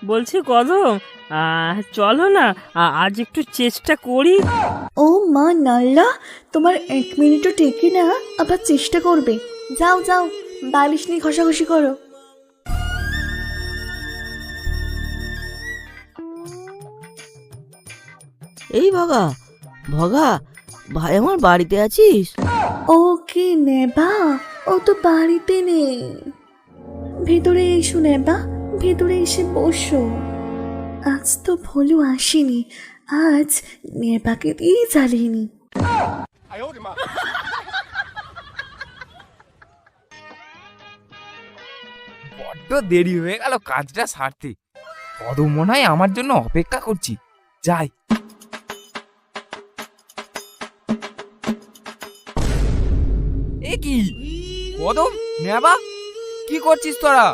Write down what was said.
বলছি কদম, চলো না, আজ একটু চেষ্টা করি। ও মা নাল্লা, তোমার 1 মিনিটও টেকে না, আবার চেষ্টা করবে? যাও যাও, বালিশ নিয়ে ঘষাঘষি করো। এই ভগা, ভগা, ভাই আমার বাড়িতে আছিস? ও কি নেবা? ও তো বাড়িতে নেই। ভেতরে এসো নেবা, ভেতরে এসে বসো। আজ তো ভোলু আসেনি, আজ নেবাকে দিয়ে জ্বালিনি। বড্ড দেরি হয়ে গেল কাজটা সারতে। কদম মনে হয় আমার জন্য অপেক্ষা করছি। যাই। এ কি কদম, নেবা, কি করছিস তোরা?